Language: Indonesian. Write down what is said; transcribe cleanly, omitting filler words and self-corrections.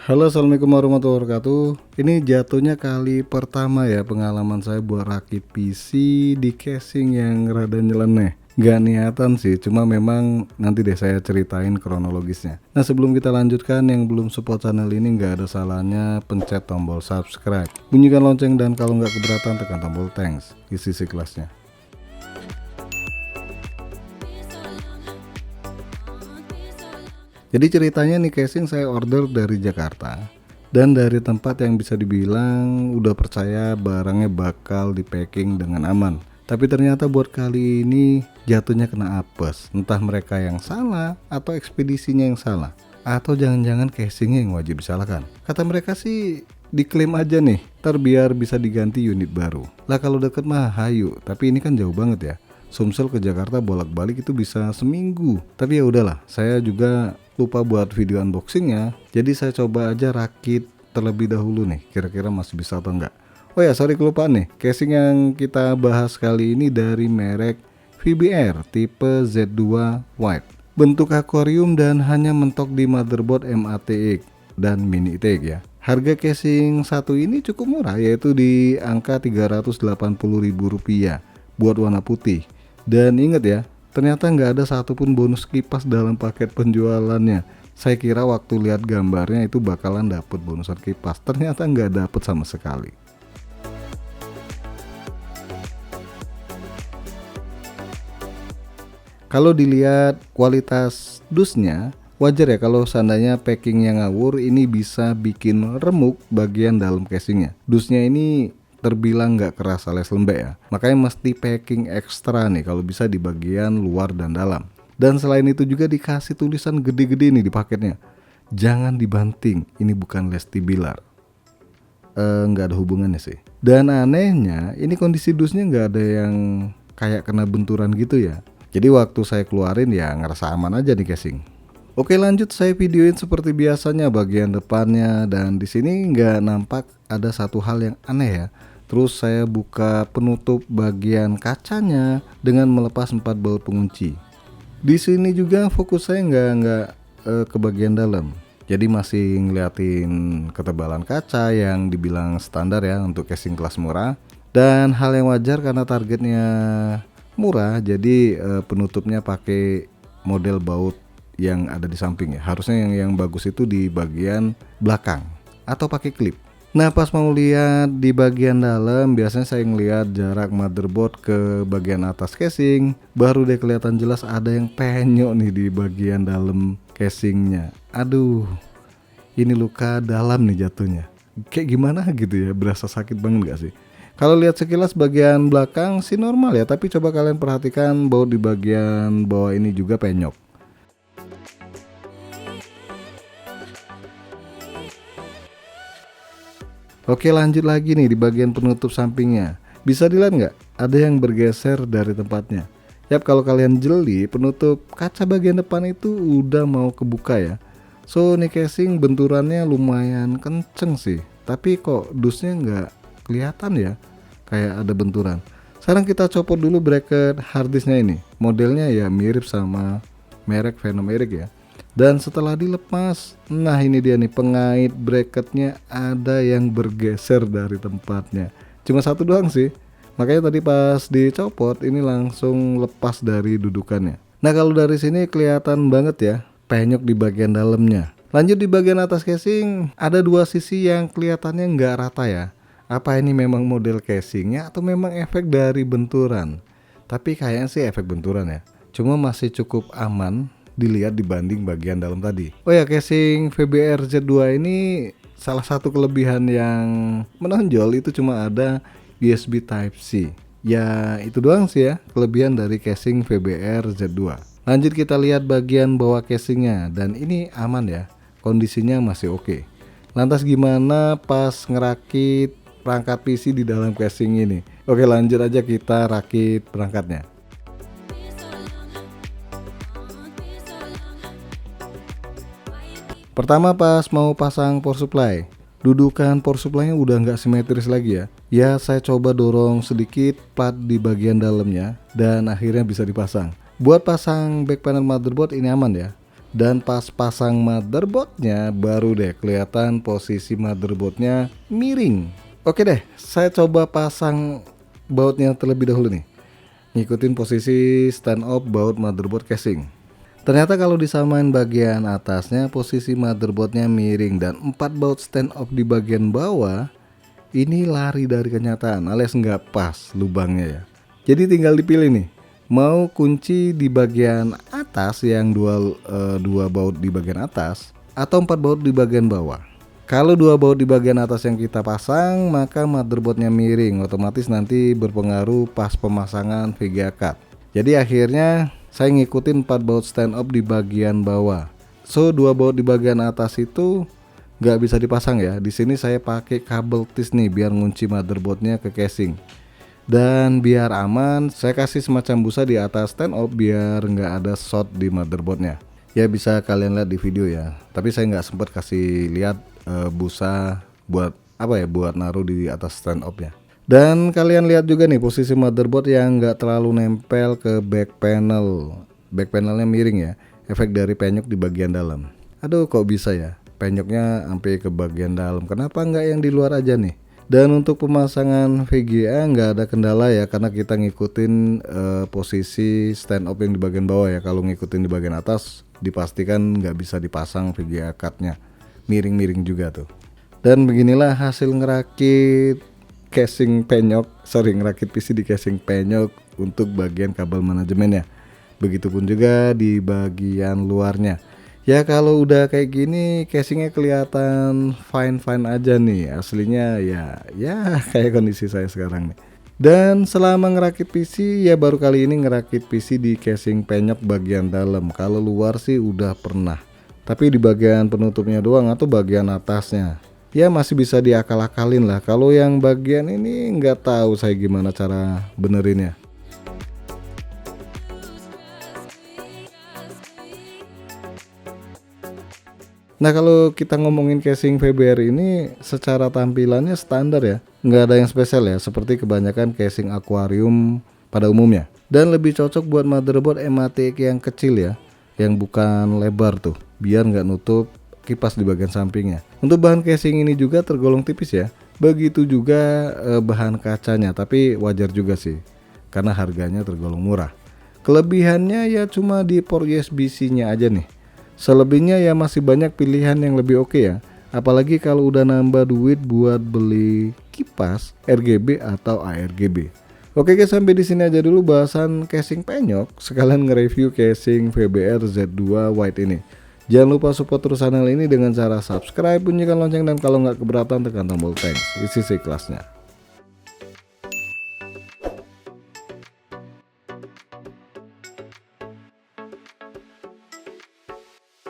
Halo, assalamualaikum warahmatullahi wabarakatuh. Ini jatuhnya kali pertama ya pengalaman saya buat rakit PC di casing yang rada nyeleneh. Gak niatan sih, cuma memang nanti deh saya ceritain kronologisnya. Nah, sebelum kita lanjutkan, yang belum support channel ini gak ada salahnya pencet tombol subscribe, bunyikan lonceng, dan kalau nggak keberatan tekan tombol thanks. Isi kelasnya. Jadi ceritanya nih, casing saya order dari Jakarta dan dari tempat yang bisa dibilang udah percaya barangnya bakal di packing dengan aman. Tapi ternyata buat kali ini jatuhnya kena apes. Entah mereka yang salah atau ekspedisinya yang salah, atau jangan-jangan casingnya yang wajib disalahkan. Kata mereka sih diklaim aja nih, ntar biar bisa diganti unit baru. Lah kalau deket mah hayu, tapi ini kan jauh banget ya. Sumsel ke Jakarta bolak-balik itu bisa seminggu. Tapi ya udahlah, saya juga lupa buat video unboxingnya. Jadi saya coba aja rakit terlebih dahulu nih, kira-kira masih bisa atau enggak. Oh ya, sorry kelupaan nih. Casing yang kita bahas kali ini dari merek VBR tipe Z2 White. Bentuk akuarium dan hanya mentok di motherboard MATX dan Mini TX ya. Harga casing satu ini cukup murah, yaitu di angka Rp380.000 buat warna putih. Dan ingat ya, ternyata nggak ada satupun bonus kipas dalam paket penjualannya. Saya kira waktu lihat gambarnya itu bakalan dapet bonusan kipas, ternyata nggak dapet sama sekali. Kalau dilihat kualitas dusnya, wajar ya kalau seandainya packingnya ngawur, ini bisa bikin remuk bagian dalam casingnya. Dusnya ini terbilang nggak keras alias lembek ya, makanya mesti packing ekstra nih kalau bisa di bagian luar dan dalam. Dan selain itu juga dikasih tulisan gede-gede nih di paketnya, jangan dibanting, ini bukan Lesti Bilar. Nggak ada hubungannya sih. Dan anehnya ini kondisi dusnya nggak ada yang kayak kena benturan gitu ya. Jadi waktu saya keluarin ya ngerasa aman aja nih casing. Oke, lanjut saya videoin seperti biasanya bagian depannya, dan di sini nggak nampak ada satu hal yang aneh ya. Terus saya buka penutup bagian kacanya dengan melepas 4 baut pengunci. Di sini juga fokus saya nggak ke bagian dalam. Jadi masih ngeliatin ketebalan kaca yang dibilang standar ya untuk casing kelas murah. Dan hal yang wajar karena targetnya murah, jadi penutupnya pakai model baut yang ada di samping ya. Harusnya yang bagus itu di bagian belakang atau pakai klip. Nah, pas mau lihat di bagian dalam, biasanya saya ngelihat jarak motherboard ke bagian atas casing, baru deh kelihatan jelas ada yang penyok nih di bagian dalam casingnya. Aduh, ini luka dalam nih jatuhnya. Kayak gimana gitu ya, berasa sakit banget gak sih? Kalau lihat sekilas bagian belakang sih normal ya, tapi coba kalian perhatikan baut di bagian bawah ini juga penyok. Oke, lanjut lagi nih di bagian penutup sampingnya. Bisa dilihat nggak? Ada yang bergeser dari tempatnya. Yap, kalau kalian jeli, penutup kaca bagian depan itu udah mau kebuka ya. So, ini casing benturannya lumayan kenceng sih. Tapi kok dusnya nggak kelihatan ya, kayak ada benturan. Sekarang kita copot dulu bracket harddisknya ini. Modelnya ya mirip sama merek Venom Eric ya. Dan setelah dilepas, nah ini dia nih, pengait bracketnya ada yang bergeser dari tempatnya. Cuma satu doang sih, makanya tadi pas dicopot ini langsung lepas dari dudukannya. Nah, kalau dari sini kelihatan banget ya penyok di bagian dalamnya. Lanjut di bagian atas casing, ada dua sisi yang kelihatannya nggak rata ya. Apa ini memang model casingnya atau memang efek dari benturan? Tapi kayaknya sih efek benturan ya. Cuma masih cukup aman dilihat dibanding bagian dalam tadi. Oh ya, casing VBR Z2 ini salah satu kelebihan yang menonjol itu cuma ada USB Type-C. Ya itu doang sih ya kelebihan dari casing VBR Z2. Lanjut kita lihat bagian bawah casingnya, dan ini aman ya, kondisinya masih oke. Lantas gimana pas ngerakit perangkat PC di dalam casing ini? Oke, lanjut aja kita rakit perangkatnya. Pertama, pas mau pasang power supply, dudukan power supply-nya udah nggak simetris lagi ya. Ya, saya coba dorong sedikit plat di bagian dalamnya dan akhirnya bisa dipasang. Buat pasang back panel motherboard ini aman ya. Dan pas pasang motherboardnya baru deh kelihatan posisi motherboardnya miring. Oke deh, saya coba pasang bautnya terlebih dahulu nih. Ngikutin posisi stand off baut motherboard casing. Ternyata kalau disamain bagian atasnya posisi motherboardnya miring dan 4 baut stand off di bagian bawah ini lari dari kenyataan alias nggak pas lubangnya ya. Jadi tinggal dipilih nih, mau kunci di bagian atas yang dua baut di bagian atas atau 4 baut di bagian bawah. Kalau 2 baut di bagian atas yang kita pasang, maka motherboardnya miring, otomatis nanti berpengaruh pas pemasangan VGA card. Jadi akhirnya saya ngikutin 4 baut stand up di bagian bawah. So 2 baut di bagian atas itu nggak bisa dipasang ya. Di sini saya pakai kabel tis nih biar ngunci motherboardnya ke casing. Dan biar aman, saya kasih semacam busa di atas stand up biar nggak ada short di motherboardnya. Ya bisa kalian lihat di video ya. Tapi saya nggak sempat kasih lihat busa buat apa ya, buat naruh di atas stand up ya. Dan kalian lihat juga nih posisi motherboard yang nggak terlalu nempel ke back panel. Back panelnya miring ya, efek dari penyok di bagian dalam. Aduh kok bisa ya, penyoknya sampai ke bagian dalam, kenapa nggak yang di luar aja nih? Dan untuk pemasangan VGA nggak ada kendala ya, karena kita ngikutin posisi stand up yang di bagian bawah ya. Kalau ngikutin di bagian atas dipastikan nggak bisa dipasang VGA cardnya, miring-miring juga tuh. Dan beginilah hasil ngerakit ngerakit PC di casing penyok untuk bagian kabel manajemennya. Begitupun juga di bagian luarnya. Ya kalau udah kayak gini casingnya kelihatan fine aja nih, aslinya ya kayak kondisi saya sekarang nih. Dan selama ngerakit PC ya baru kali ini ngerakit PC di casing penyok bagian dalam. Kalau luar sih udah pernah, tapi di bagian penutupnya doang atau bagian atasnya ya masih bisa diakal-akalin lah. Kalau yang bagian ini nggak tahu saya gimana cara benerinnya. Nah kalau kita ngomongin casing VBR ini secara tampilannya standar ya, nggak ada yang spesial ya, seperti kebanyakan casing akuarium pada umumnya. Dan lebih cocok buat motherboard MATX yang kecil ya, yang bukan lebar tuh, biar nggak nutup kipas di bagian sampingnya. Untuk bahan casing ini juga tergolong tipis ya, begitu juga bahan kacanya, tapi wajar juga sih, karena harganya tergolong murah. Kelebihannya ya cuma di port USB-C-nya aja nih. Selebihnya ya masih banyak pilihan yang lebih oke ya. Apalagi kalau udah nambah duit buat beli kipas RGB atau ARGB. Oke guys, sampai di sini aja dulu bahasan casing penyok. Sekalian nge-review casing VBR Z2 White ini. Jangan lupa support terus channel ini dengan cara subscribe, bunyikan lonceng, dan kalau nggak keberatan tekan tombol thanks. Isi kelasnya.